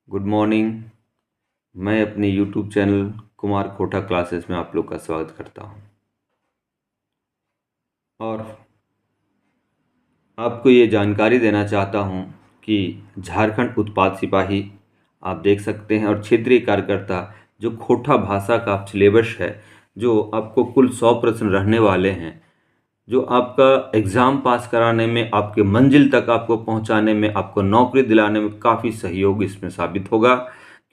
Good morning. मैं अपने YouTube channel Kumar खोटा क्लासेस में आप लोग का स्वागत करता हूं और आपको ये जानकारी देना चाहता हूं कि झारखंड उत्पाद सिपाही आप देख सकते हैं और क्षेत्रीय कार्यकर्ता जो खोटा भाषा का सिलेबस है, जो आपको कुल 100 प्रश्न रहने वाले हैं, जो आपका एग्ज़ाम पास कराने में, आपके मंजिल तक आपको पहुंचाने में, आपको नौकरी दिलाने में काफ़ी सहयोग इसमें साबित होगा,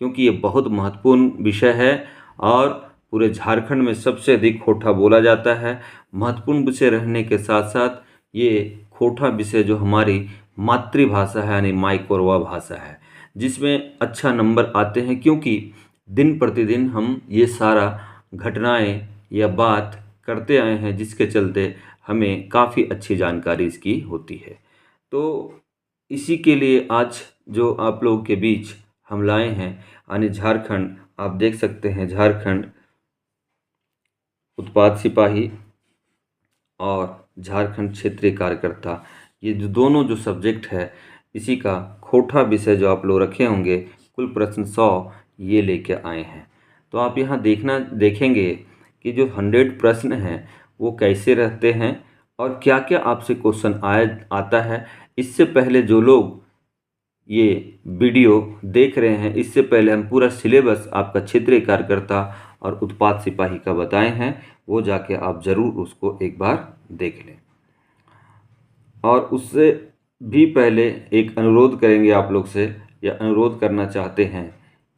क्योंकि ये बहुत महत्वपूर्ण विषय है और पूरे झारखंड में सबसे अधिक खोटा बोला जाता है। महत्वपूर्ण विषय रहने के साथ साथ ये खोटा विषय जो हमारी मातृभाषा है यानी माई कोरवा भाषा है, जिसमें अच्छा नंबर आते हैं, क्योंकि दिन प्रतिदिन हम ये सारा घटनाएं या बात करते आए हैं, जिसके चलते हमें काफ़ी अच्छी जानकारी इसकी होती है। तो इसी के लिए आज जो आप लोगों के बीच हम लाए हैं, यानी झारखंड, आप देख सकते हैं झारखंड उत्पाद सिपाही और झारखंड क्षेत्रीय कार्यकर्ता, ये जो दोनों जो सब्जेक्ट है, इसी का खोटा विषय जो आप लोग रखे होंगे, कुल प्रश्न 100 ये लेके आए हैं। तो आप यहाँ देखेंगे कि जो 100 प्रश्न हैं वो कैसे रहते हैं और क्या क्या आपसे क्वेश्चन आता है। इससे पहले जो लोग ये वीडियो देख रहे हैं, इससे पहले हम पूरा सिलेबस आपका क्षेत्रीय कार्यकर्ता और उत्पाद सिपाही का बताए हैं, वो जाके आप ज़रूर उसको एक बार देख लें। और उससे भी पहले एक अनुरोध करेंगे आप लोग से, या अनुरोध करना चाहते हैं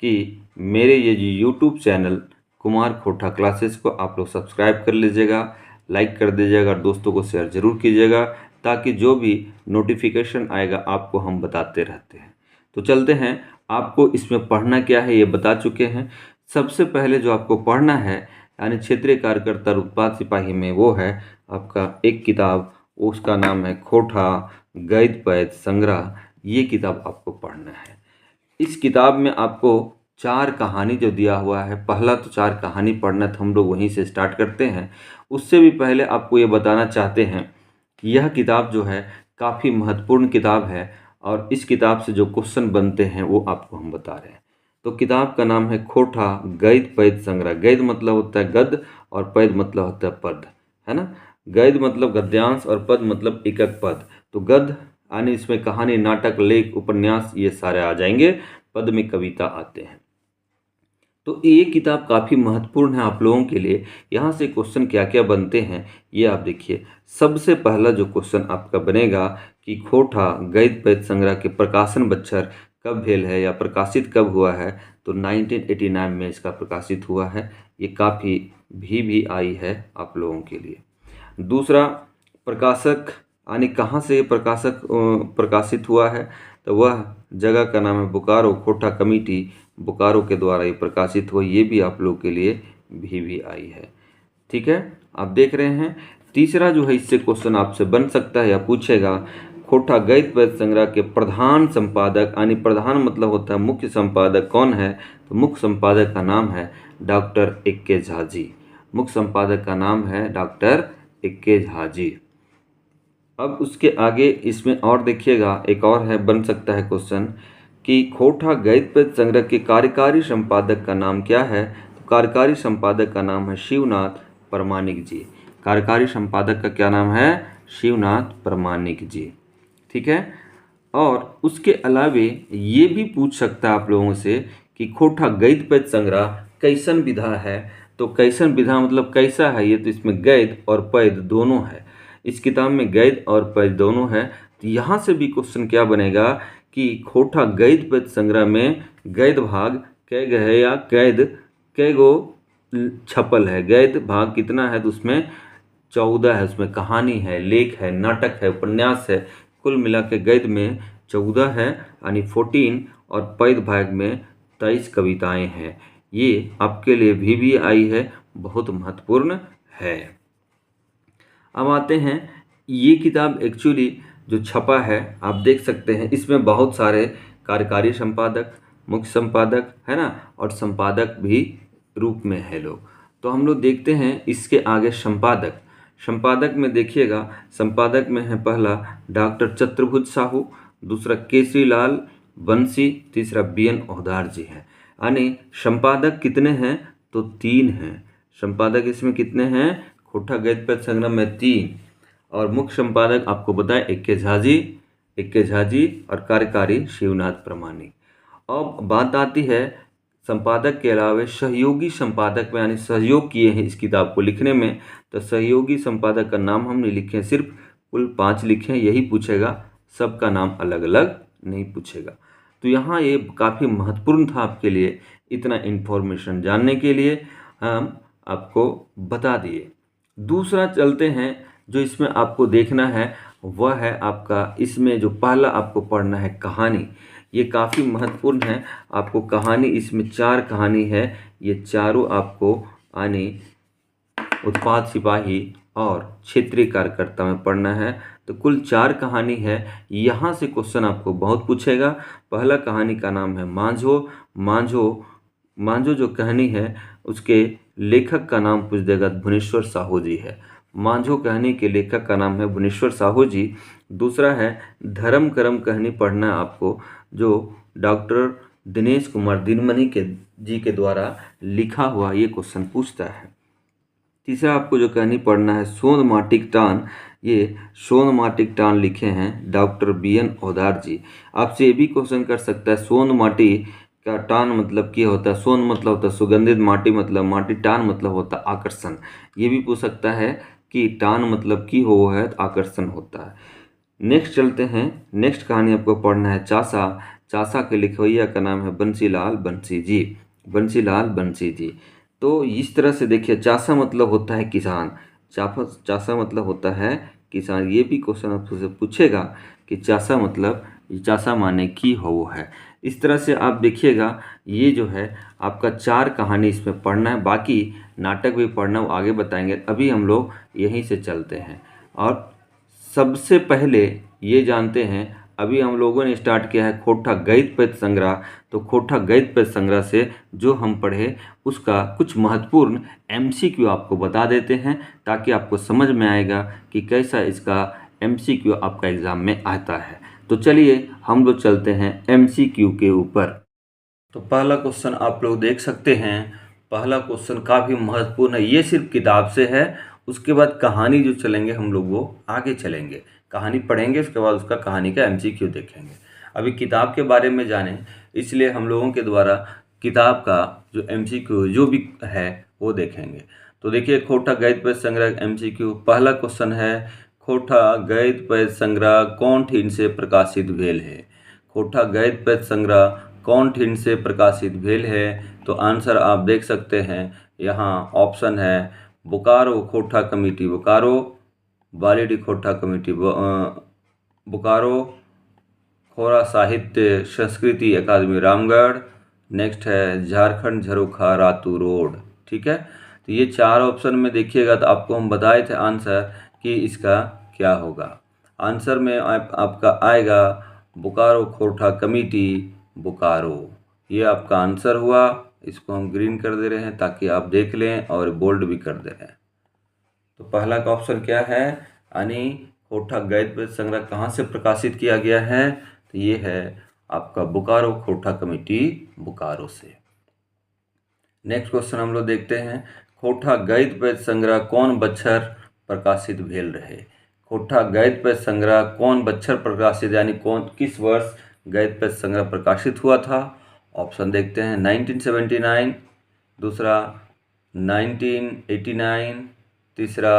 कि मेरे ये जो यूट्यूब चैनल कुमार खोटा क्लासेस को आप लोग सब्सक्राइब कर लीजिएगा, लाइक कर दीजिएगा और दोस्तों को शेयर ज़रूर कीजिएगा, ताकि जो भी नोटिफिकेशन आएगा आपको हम बताते रहते हैं। तो चलते हैं, आपको इसमें पढ़ना क्या है ये बता चुके हैं। सबसे पहले जो आपको पढ़ना है यानी क्षेत्रीय कार्यकर्ता और उत्पाद सिपाही में, वो है आपका एक किताब, उसका नाम है खोटा गद्य पद्य संग्रह। ये किताब आपको पढ़ना है। इस किताब में आपको 4 कहानी जो दिया हुआ है, पहला तो 4 कहानी पढ़ना, तो हम लोग वहीं से स्टार्ट करते हैं। उससे भी पहले आपको ये बताना चाहते हैं कि यह किताब जो है काफ़ी महत्वपूर्ण किताब है और इस किताब से जो क्वेश्चन बनते हैं वो आपको हम बता रहे हैं। तो किताब का नाम है खोटा गद्य पद्य संग्रह। गद्य मतलब होता है गद्य और पद्य मतलब होता है पद, है ना। गद्य मतलब गद्यांश और पद मतलब एकक पद। तो गद्य यानी इसमें कहानी, नाटक, लेख, उपन्यास ये सारे आ जाएंगे। पद में कविता आते हैं। तो ये किताब काफ़ी महत्वपूर्ण है आप लोगों के लिए। यहाँ से क्वेश्चन क्या क्या बनते हैं ये आप देखिए। सबसे पहला जो क्वेश्चन आपका बनेगा कि खोटा गद्य पद्य संग्रह के प्रकाशन बच्छर कब भेल है या प्रकाशित कब हुआ है। तो 1989 में इसका प्रकाशित हुआ है। ये काफ़ी भी आई है आप लोगों के लिए। दूसरा, प्रकाशक यानी कहाँ से ये प्रकाशित हुआ है, तो वह जगह का नाम है बोकारो। खोटा कमेटी बोकारो के द्वारा ये प्रकाशित हुआ। ये भी आप लोग के लिए भी आई है। ठीक है, आप देख रहे हैं। तीसरा जो है, इससे क्वेश्चन आपसे बन सकता है या पूछेगा, खोटा गद्य पद्य संग्रह के प्रधान संपादक, यानी प्रधान मतलब होता है मुख्य संपादक, कौन है। तो मुख्य संपादक का नाम है डॉक्टर इक्के झा जी। मुख्य संपादक का नाम है डॉक्टर इक्के झा जी। अब उसके आगे इसमें और देखिएगा, एक और है, बन सकता है क्वेश्चन कि खोटा गद्य पद्य संग्रह के कार्यकारी संपादक का नाम क्या है। तो कार्यकारी संपादक का नाम है शिवनाथ प्रमाणिक जी। कार्यकारी संपादक का क्या नाम है, शिवनाथ प्रमाणिक जी। ठीक है। और उसके अलावे ये भी पूछ सकता है आप लोगों से कि खोटा गद्य पद्य संग्रह कैसन विधा है। तो कैसन विधा मतलब कैसा है ये, तो इसमें गद्य और पद्य दोनों है। इस किताब में गद्य और पद्य दोनों है। तो यहाँ से भी क्वेश्चन क्या बनेगा कि खोटा गद्य पद्य संग्रह में गद्य भाग कै गो है या गद्य कै गो छपल है। गद्य भाग कितना है, तो उसमें 14 है। उसमें कहानी है, लेख है, नाटक है, उपन्यास है। कुल मिला के गद्य में 14 है यानी 14, और पद्य भाग में 23 कविताएं हैं। ये आपके लिए भी आई है, बहुत महत्वपूर्ण है। अब आते हैं, ये किताब एक्चुअली जो छपा है आप देख सकते हैं, इसमें बहुत सारे कार्यकारी संपादक, मुख्य संपादक, है ना, और संपादक भी रूप में है लोग। तो हम लोग देखते हैं इसके आगे संपादक। संपादक में देखिएगा, संपादक में है पहला डॉक्टर चतुर्भुज साहू, दूसरा केसरी लाल बंसी, तीसरा BN ओहदार जी हैं। यानी संपादक कितने हैं? तो 3 हैं। संपादक इसमें कितने हैं? खोटा गद्य संग्रह में 3। और मुख्य संपादक आपको बताएं इक्के झा जी और कार्यकारी शिवनाथ प्रमाणिक। अब बात आती है संपादक के अलावा सहयोगी संपादक में, यानी सहयोग किए हैं इस किताब को लिखने में। तो सहयोगी संपादक का नाम हम नहीं लिखे, सिर्फ कुल 5 लिखे हैं, यही पूछेगा, सबका नाम अलग अलग नहीं पूछेगा। तो यहाँ ये काफ़ी महत्वपूर्ण था आपके लिए, इतना इन्फॉर्मेशन जानने के लिए हम आपको बता दिए। दूसरा चलते हैं, जो इसमें आपको देखना है वह है आपका, इसमें जो पहला आपको पढ़ना है कहानी। ये काफ़ी महत्वपूर्ण है, आपको कहानी, इसमें 4 कहानी है, ये चारों आपको यानी उत्पाद सिपाही और क्षेत्रीय कार्यकर्ता में पढ़ना है। तो कुल 4 कहानी है, यहाँ से क्वेश्चन आपको बहुत पूछेगा। पहला कहानी का नाम है मांझो जो कहानी है उसके लेखक का नाम पूछ देगा, भुवनेश्वर साहू जी है। मांझो कहानी के लेखक का नाम है भुवनेश्वर साहू जी। दूसरा है धर्म करम कहानी पढ़ना है आपको, जो डॉक्टर दिनेश कुमार दिनमणि जी के द्वारा लिखा हुआ ये क्वेश्चन पूछता है। तीसरा आपको जो कहानी पढ़ना है सोन माटिक टान, ये सोन माटिक टान लिखे हैं डॉक्टर BN ओहदार जी। आपसे ये भी क्वेश्चन कर सकता है सोन माटी का टान मतलब क्या होता है? सोन मतलब होता है सुगंधित, माटी मतलब माटी, टान मतलब होता है आकर्षण। ये भी पूछ सकता है कि टान मतलब की हो है तो आकर्षण होता है। नेक्स्ट चलते हैं, नेक्स्ट कहानी आपको पढ़ना है चासा के लिखवैया का नाम है बंसीलाल बंसी जी। तो इस तरह से देखिए, चासा मतलब होता है किसान, चासा मतलब होता है किसान। ये भी क्वेश्चन आपसे पूछेगा कि चासा मतलब, चासा माने की हो है। इस तरह से आप देखिएगा, ये जो है आपका 4 कहानी इसमें पढ़ना है, बाकी नाटक भी पढ़ना वो आगे बताएंगे। अभी हम लोग यहीं से चलते हैं और सबसे पहले ये जानते हैं, अभी हम लोगों ने स्टार्ट किया है खोटा गद्य पद्य संग्रह। तो खोटा गद्य पद्य संग्रह से जो हम पढ़े उसका कुछ महत्वपूर्ण MCQ आपको बता देते हैं, ताकि आपको समझ में आएगा कि कैसा इसका MCQ आपका एग्ज़ाम में आता है। तो चलिए हम लोग चलते हैं MCQ के ऊपर। तो पहला क्वेश्चन आप लोग देख सकते हैं, पहला क्वेश्चन काफ़ी महत्वपूर्ण है, ये सिर्फ किताब से है। उसके बाद कहानी जो चलेंगे हम लोग वो आगे चलेंगे, कहानी पढ़ेंगे, उसके बाद उसका कहानी का MCQ देखेंगे। अभी किताब के बारे में जानें, इसलिए हम लोगों के द्वारा किताब का जो MCQ जो भी है वो देखेंगे। तो देखिए, खोटा गद्य पद्य संग्रह MCQ, पहला क्वेश्चन है खोटा गद्य पद्य संग्रह कौन ठीन से प्रकाशित भेल है? खोटा गद्य पद्य संग्रह कौन ठीन से प्रकाशित भेल है? तो आंसर आप देख सकते हैं, यहाँ ऑप्शन है बोकारो खोटा कमेटी बोकारो, बालीडी खोटा कमेटी बोकारो, खोरा साहित्य संस्कृति अकादमी रामगढ़, नेक्स्ट है झारखंड झरोखा रातू रोड। ठीक है, तो ये 4 ऑप्शन में देखिएगा तो आपको हम बताए थे आंसर कि इसका क्या होगा। आंसर में आपका आएगा बोकारो खोटा कमेटी बोकारो, ये आपका आंसर हुआ। इसको हम ग्रीन कर दे रहे हैं ताकि आप देख लें, और बोल्ड भी कर दे रहे हैं। तो पहला का ऑप्शन क्या है, यानी खोटा गद्य पद्य संग्रह कहाँ से प्रकाशित किया गया है? तो ये है आपका बोकारो खोटा कमेटी बोकारो से। नेक्स्ट क्वेश्चन हम लोग देखते हैं, खोटा गद्य पद्य संग्रह कौन बच्छर प्रकाशित भेल रहे? खोटा गद्य पद्य संग्रह कौन बच्छर प्रकाशित, यानी किस वर्ष गद्य पद्य संग्रह प्रकाशित हुआ था? ऑप्शन देखते हैं 1979, दूसरा 1989, तीसरा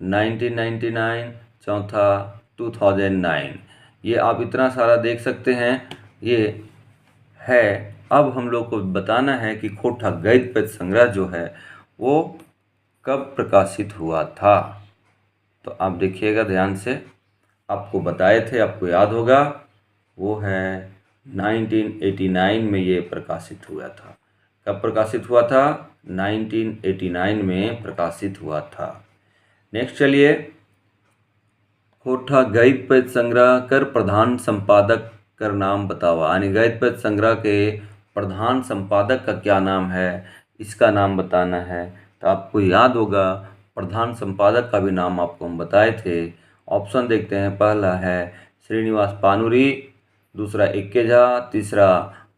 1999, चौथा 2009। ये आप इतना सारा देख सकते हैं, ये है। अब हम लोग को बताना है कि खोटा गद्य पद्य संग्रह जो है वो कब प्रकाशित हुआ था। तो आप देखिएगा ध्यान से, आपको बताए थे, आपको याद होगा, वो है 1989 में ये प्रकाशित हुआ था। कब प्रकाशित हुआ था? 1989 में प्रकाशित हुआ था। नेक्स्ट चलिए, खोटा गद्य पद्य संग्रह कर प्रधान संपादक कर नाम बताओ, यानी गद्य पद्य संग्रह के प्रधान संपादक का क्या नाम है, इसका नाम बताना है। तो आपको याद होगा, प्रधान संपादक का भी नाम आपको हम बताए थे। ऑप्शन देखते हैं, पहला है श्रीनिवास पानुरी, दूसरा इक्के झा, तीसरा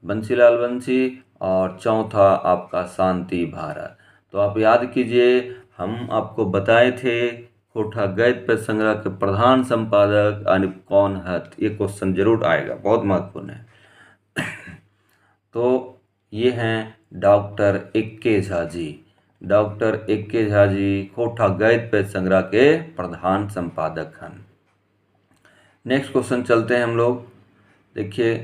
बंसीलाल बंसी और चौथा आपका शांति भारत। तो आप याद कीजिए, हम आपको बताए थे खोटा गद्य पद्य संग्रह के प्रधान संपादक यानी कौन है। ये क्वेश्चन जरूर आएगा, बहुत महत्वपूर्ण है। तो ये हैं डॉक्टर इक्के झा जी। डॉक्टर इक्के झा जी खोटा गद्य पद्य संग्रह के प्रधान संपादक हैं। नेक्स्ट क्वेश्चन चलते हैं हम लोग। देखिए,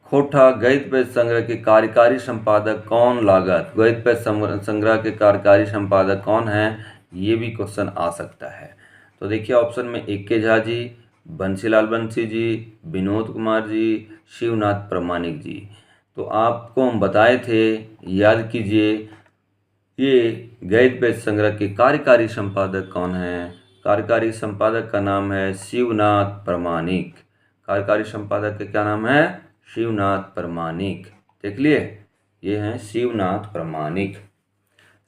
खोटा गद्य पद्य संग्रह के कार्यकारी संपादक कौन लागत, गद्य पद्य संग्रह के कार्यकारी संपादक कौन है, ये भी क्वेश्चन आ सकता है। तो देखिए ऑप्शन में इक्के झा जी, बंसीलाल बंसी जी, विनोद कुमार जी, शिवनाथ प्रामाणिक जी। तो आपको हम बताए थे, याद कीजिए, ये गद्य पद्य संग्रह के कार्यकारी संपादक कौन है। कार्यकारी संपादक का नाम है शिवनाथ प्रामाणिक। कार्यकारी संपादक का क्या नाम है, शिवनाथ प्रामाणिक। देख लिए, ये हैं शिवनाथ प्रामाणिक।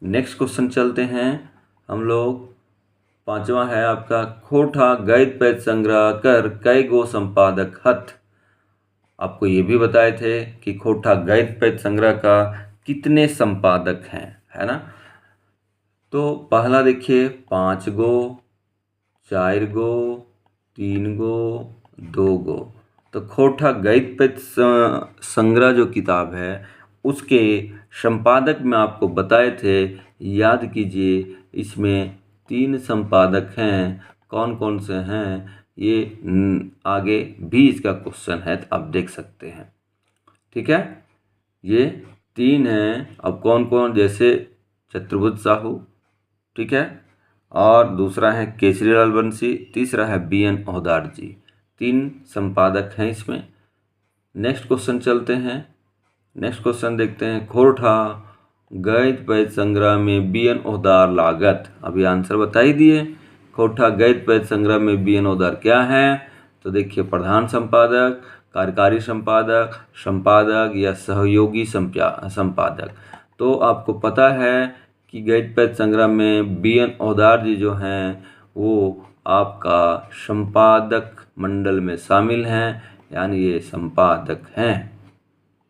नेक्स्ट क्वेश्चन चलते हैं हम लोग। पांचवा है आपका, खोटा गद्य पद्य संग्रह कर कई गो संपादक हथ। आपको ये भी बताए थे कि खोटा गद्य पद्य संग्रह का कितने संपादक हैं, है ना। तो पहला देखिए 5 गो, 4 गो, 3 गो, 2 गो। तो खोटा गद्य पद्य संग्रह जो किताब है उसके संपादक में आपको बताए थे, याद कीजिए, इसमें 3 संपादक हैं। कौन कौन से हैं ये आगे भी इसका क्वेश्चन है, तो आप देख सकते हैं। ठीक है, ये 3 हैं। अब कौन कौन, जैसे चतुर्भुज साहू, ठीक है, और दूसरा है केसरीलाल बंसी, तीसरा है BN ओहदार जी। 3 संपादक हैं इसमें। नेक्स्ट क्वेश्चन चलते हैं। नेक्स्ट क्वेश्चन देखते हैं, खोटा गद्य पद्य संग्रह में BN ओहदार लागत। अभी आंसर बता ही दिए। खोटा गद्य पद्य संग्रह में BN ओहदार क्या है, तो देखिए प्रधान संपादक, कार्यकारी संपादक, संपादक या सहयोगी संपादक। तो आपको पता है कि गद्य पद्य संग्रह में BN ओहदार जी जो हैं वो आपका संपादक मंडल में शामिल हैं, यानी ये संपादक हैं।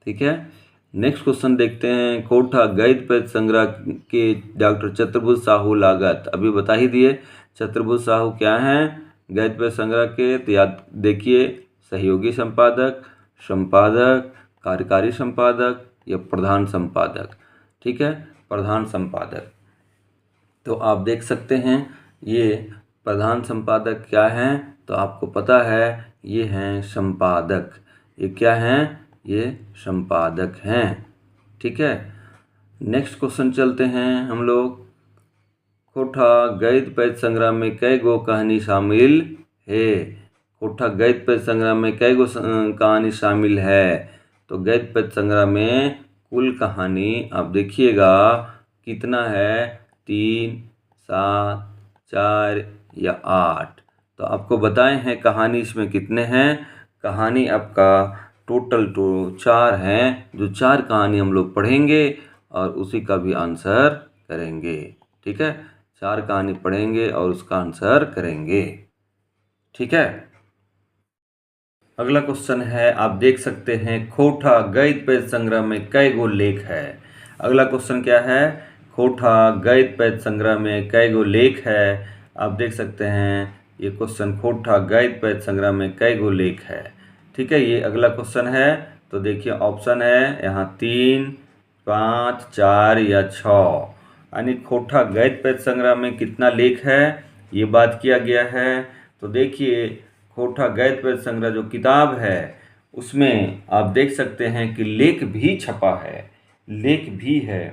ठीक है, नेक्स्ट क्वेश्चन देखते हैं। खोटा गद्य पद्य संग्रह के डॉक्टर चतुर्भुज साहू लागत। अभी बता ही दिए चतुर्भुज साहू क्या हैं गद्य पद्य संग्रह के, तो याद देखिए, सहयोगी संपादक, संपादक, कार्यकारी संपादक या प्रधान संपादक। ठीक है, प्रधान संपादक। तो आप देख सकते हैं ये प्रधान संपादक क्या हैं, तो आपको पता है ये हैं संपादक। ये क्या हैं, ये संपादक हैं। ठीक है, नेक्स्ट क्वेश्चन चलते हैं हम लोग। खोटा गद्य पद्य संग्रह में कई गो कहानी शामिल है। खोटा गद्य पद्य संग्रह में कई गो कहानी शामिल है, तो गद्य पद्य संग्रह में कुल कहानी आप देखिएगा कितना है, 3, 7, 4 या 8। तो आपको बताए हैं कहानी इसमें कितने हैं। कहानी आपका टोटल 4 हैं, जो 4 कहानी हम लोग पढ़ेंगे और उसी का भी आंसर करेंगे। ठीक है, 4 कहानी पढ़ेंगे और उसका आंसर करेंगे। ठीक है, अगला क्वेश्चन है, आप देख सकते हैं खोटा गद्य पद्य संग्रह में कई गो लेख है। अगला क्वेश्चन क्या है, खोटा गद्य पद्य संग्रह में कई गो लेख है। आप देख सकते हैं ये क्वेश्चन, खोटा गद्य पद्य संग्रह में कई गो लेख है। ठीक है, ये अगला क्वेश्चन है। तो देखिए ऑप्शन है यहाँ 3, 5, 4 या 6, यानी खोटा गद्य पद्य संग्रह में कितना लेख है ये बात किया गया है। तो देखिए खोटा गद्य पद्य संग्रह जो किताब है उसमें आप देख सकते हैं कि लेख भी छपा है, लेख भी है।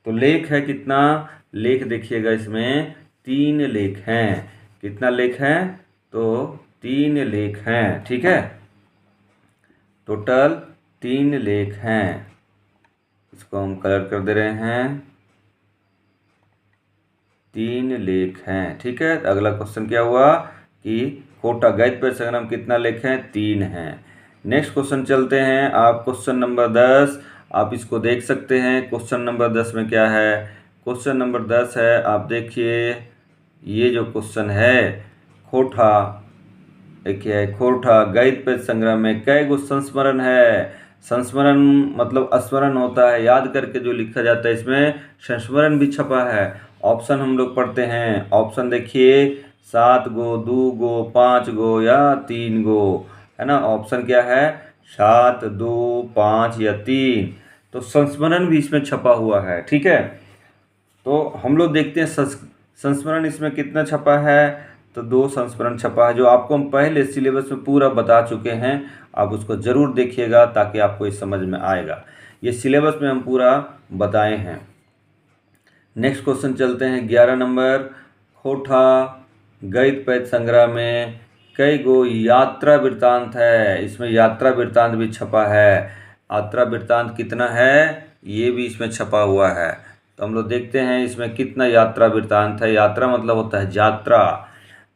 तो लेख है कितना, लेख देखिएगा इसमें 3 लेख हैं। कितना लेख हैं, तो 3 लेख हैं। ठीक है, टोटल 3 लेख हैं। इसको हम कलर कर दे रहे हैं, 3 लेख हैं। ठीक है, अगला क्वेश्चन क्या हुआ कि खोटा गद्य पद्य संग्रह में कितना लेख हैं, 3 हैं। नेक्स्ट क्वेश्चन चलते हैं आप, क्वेश्चन नंबर 10। आप इसको देख सकते हैं। क्वेश्चन नंबर 10 में क्या है, क्वेश्चन नंबर 10 है, आप देखिए ये जो क्वेश्चन है, खोटा देखिए खोरठा गद्य पद्य संग्रह में कई गो संस्मरण है। संस्मरण मतलब स्मरण होता है, याद करके जो लिखा जाता है, इसमें संस्मरण भी छपा है। ऑप्शन हम लोग पढ़ते हैं। ऑप्शन देखिए 7 गो, 2 गो, 5 गो या 3 गो, है ना। ऑप्शन क्या है? 7, 2, 5 या 3। तो संस्मरण भी इसमें छपा हुआ है, ठीक है। तो हम लोग देखते हैं संस्मरण इसमें कितना छपा है। तो 2 संस्मरण छपा है, जो आपको हम पहले सिलेबस में पूरा बता चुके हैं। आप उसको ज़रूर देखिएगा ताकि आपको ये समझ में आएगा। ये सिलेबस में हम पूरा बताए हैं। नेक्स्ट क्वेश्चन चलते हैं 11 नंबर। खोठा गद्य पद्य संग्रह में कई गो यात्रा वृत्तांत है। इसमें यात्रा वृत्तांत भी छपा है। यात्रा वृत्तांत कितना है, ये भी इसमें छपा हुआ है। तो हम लोग देखते हैं इसमें कितना यात्रा वृत्तांत है। यात्रा मतलब होता है यात्रा।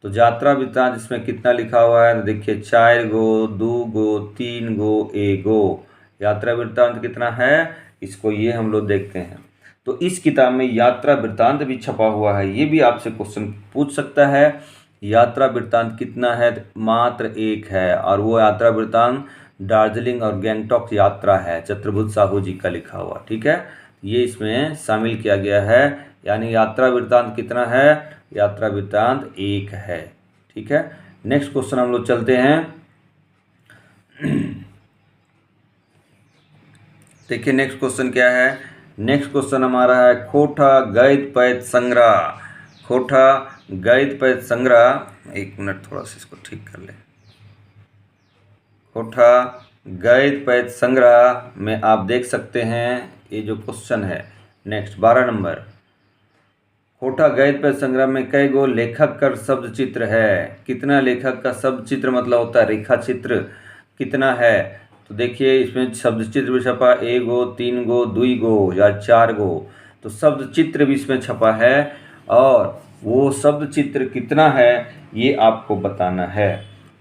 तो यात्रा वृत्तांत इसमें कितना लिखा हुआ है, तो देखिए 4 गो, 2 गो, 3 गो, 1 गो। यात्रा वृत्तांत कितना है, इसको ये हम लोग देखते हैं। तो इस किताब में यात्रा वृत्तांत भी छपा हुआ है। ये भी आपसे क्वेश्चन पूछ सकता है। यात्रा वृत्तांत कितना है, मात्र 1 है, और वो यात्रा वृत्तांत दार्जिलिंग और गैंगटॉक यात्रा है, चतुर्भुज साहू जी का लिखा हुआ, ठीक है। ये इसमें शामिल किया गया है। यानी यात्रा वृत्तांत कितना है, यात्रा वृत्तांत 1 है, ठीक है। नेक्स्ट क्वेश्चन हम लोग चलते हैं। देखिए नेक्स्ट क्वेश्चन क्या है। नेक्स्ट क्वेश्चन हमारा है खोठा गद्य पद्य संग्रह। खोठा गद्य पद्य संग्रह, एक मिनट थोड़ा सा इसको ठीक कर ले। खोठा गद्य पद्य संग्रह में आप देख सकते हैं ये जो क्वेश्चन है। Next 12 number. खोठा गद्य पद्य संग्रह में कई गो लेखक का शब्द चित्र है। कितना लेखक का शब्द चित्र मतलब होता है रेखा चित्र, कितना है। तो देखिए इसमें शब्द चित्र भी छपा 1 गो, 3 गो, 2 गो या 4 गो। तो शब्द चित्र भी इसमें छपा है, और वो शब्द चित्र कितना है ये आपको बताना है।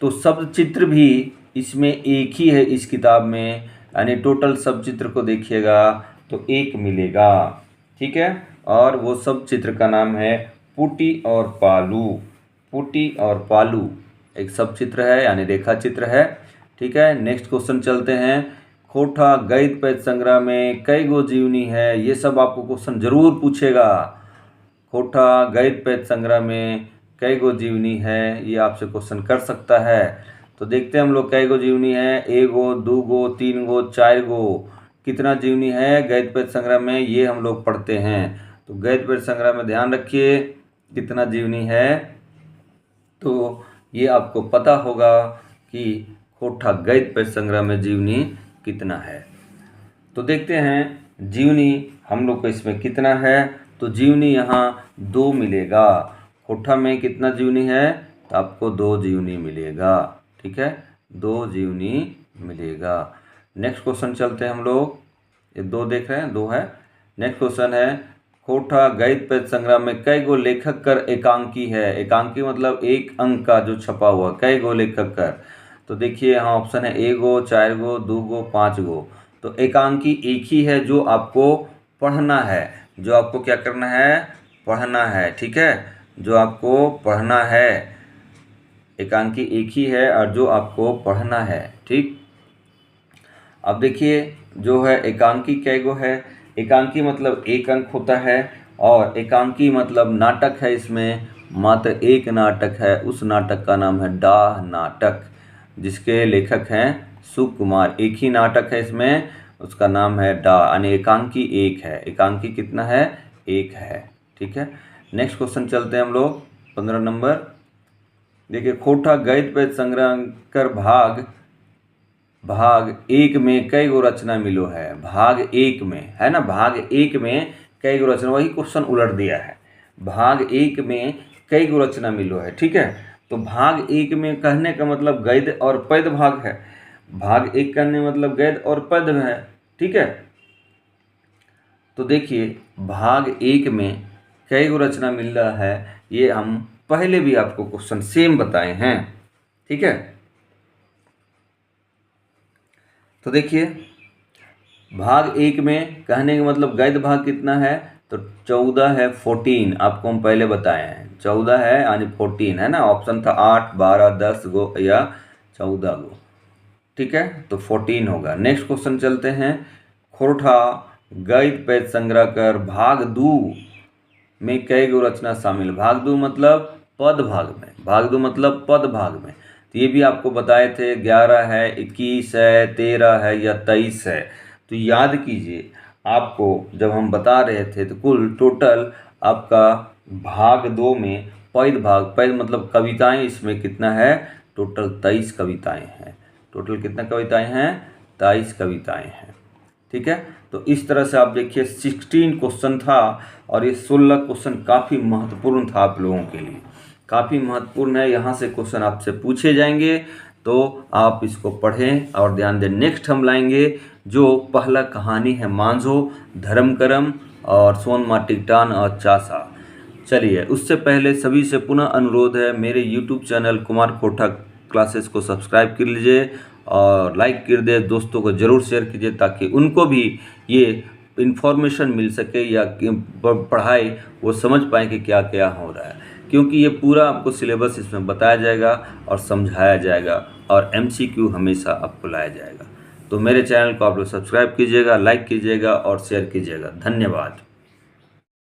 तो शब्द चित्र भी इसमें एक ही है इस किताब में, यानी टोटल शब्द चित्र को देखिएगा तो 1 मिलेगा, ठीक है। और वो सब चित्र का नाम है पुटी और पालू। पुटी और पालू एक सब चित्र है, यानी रेखा चित्र है, ठीक है। नेक्स्ट क्वेश्चन चलते हैं। खोठा गद्य पद्य संग्रह में कई गो जीवनी है। ये सब आपको क्वेश्चन जरूर पूछेगा। खोठा गद्य पद्य संग्रह में कई गो जीवनी है, ये आपसे क्वेश्चन कर सकता है। तो देखते हैं हम लोग कई गो जीवनी है। 1 गो, 2 गो, 3 गो, 4 गो। कितना जीवनी है गद्य पद्य संग्रह में, ये हम लोग पढ़ते हैं। तो गद्य पद्य संग्रह में ध्यान रखिए कितना जीवनी है, तो ये आपको पता होगा कि खोठा गद्य पद्य संग्रह में जीवनी कितना है। तो देखते हैं जीवनी हम लोग को इसमें कितना है। तो जीवनी यहाँ 2 मिलेगा। खोठा में कितना जीवनी है, तो आपको 2 जीवनी मिलेगा, ठीक है, 2 जीवनी मिलेगा। नेक्स्ट क्वेश्चन चलते हैं हम लोग। ये 2 देख रहे हैं, 2 है। नेक्स्ट क्वेश्चन है खोठा गद्य पद्य संग्रह में कई गो लेखक कर एकांकी है। एकांकी मतलब 1 अंक का जो छपा हुआ, कई गो लेखक कर। तो देखिए यहाँ ऑप्शन है 1 गो, 4 गो, 2 गो, 5 गो। तो एकांकी एक ही है जो आपको पढ़ना है, जो आपको क्या करना है, पढ़ना है, ठीक है, जो आपको पढ़ना है। एकांकी एक ही है और जो आपको पढ़ना है, ठीक। अब देखिए जो है एकांकी कै गो है। एकांकी मतलब 1 अंक होता है, और एकांकी मतलब नाटक है। इसमें मात्र 1 नाटक है, उस नाटक का नाम है डाह नाटक, जिसके लेखक हैं सुकुमार। एक ही नाटक है इसमें, उसका नाम है डाह, यानी एकांकी 1 है। एकांकी कितना है, 1 है, ठीक है। नेक्स्ट क्वेश्चन चलते हैं हम लोग 15 नंबर। देखिए खोठा गद्य पद्य संग्रह कर भाग 1 में कई गो रचना मिलो है। भाग 1 में है ना, भाग 1 में कई गो रचना, वही क्वेश्चन उलट दिया है। भाग 1 में कई गो रचना मिलो है, ठीक है। तो भाग 1 में कहने का मतलब गद्य और पद्य भाग है। भाग 1 कहने मतलब गद्य और पद्य है, ठीक है। तो देखिए भाग 1 में कई गो रचना मिल रहा है, ये हम पहले भी आपको क्वेश्चन सेम बताए हैं, ठीक है। तो देखिए भाग 1 में कहने का मतलब गद्य भाग कितना है, तो 14 है 14, आपको हम पहले बताए हैं 14 है यानी 14 है ना। ऑप्शन था 8, 12, 10 गो या 14 गो। ठीक है, तो 14 होगा। नेक्स्ट क्वेश्चन चलते हैं। खोरठा गद्य पद्य संग्रह कर भाग दू में कई गो रचना शामिल। भाग दू मतलब पद भाग में, भाग दू मतलब पद भाग में। तो ये भी आपको बताए थे 11 है, 21 है, 13 है या 23 है। तो याद कीजिए, आपको जब हम बता रहे थे तो कुल टोटल आपका भाग 2 में पद भाग, पद मतलब कविताएं, इसमें कितना है टोटल 23 कविताएं हैं। टोटल कितना कविताएं हैं 23 कविताएं हैं। ठीक है, तो इस तरह से आप देखिए 16 क्वेश्चन था और ये 16 क्वेश्चन काफ़ी महत्वपूर्ण था आप लोगों के लिए, काफ़ी महत्वपूर्ण है। यहाँ से क्वेश्चन आपसे पूछे जाएंगे तो आप इसको पढ़ें और ध्यान दें। नेक्स्ट हम लाएंगे जो पहला कहानी है मांझो, धर्म करम और सोन माटिकटान और चासा। चलिए, उससे पहले सभी से पुनः अनुरोध है, मेरे यूट्यूब चैनल कुमार खोठा क्लासेस को सब्सक्राइब कर लीजिए और लाइक कर दे, दोस्तों को ज़रूर शेयर कीजिए ताकि उनको भी ये इन्फॉर्मेशन मिल सके या पढ़ाई वो समझ पाएँ कि क्या क्या हो रहा है। क्योंकि ये पूरा आपको सिलेबस इसमें बताया जाएगा और समझाया जाएगा और MCQ हमेशा आपको लाया जाएगा। तो मेरे चैनल को आप लोग सब्सक्राइब कीजिएगा, लाइक कीजिएगा और शेयर कीजिएगा। धन्यवाद।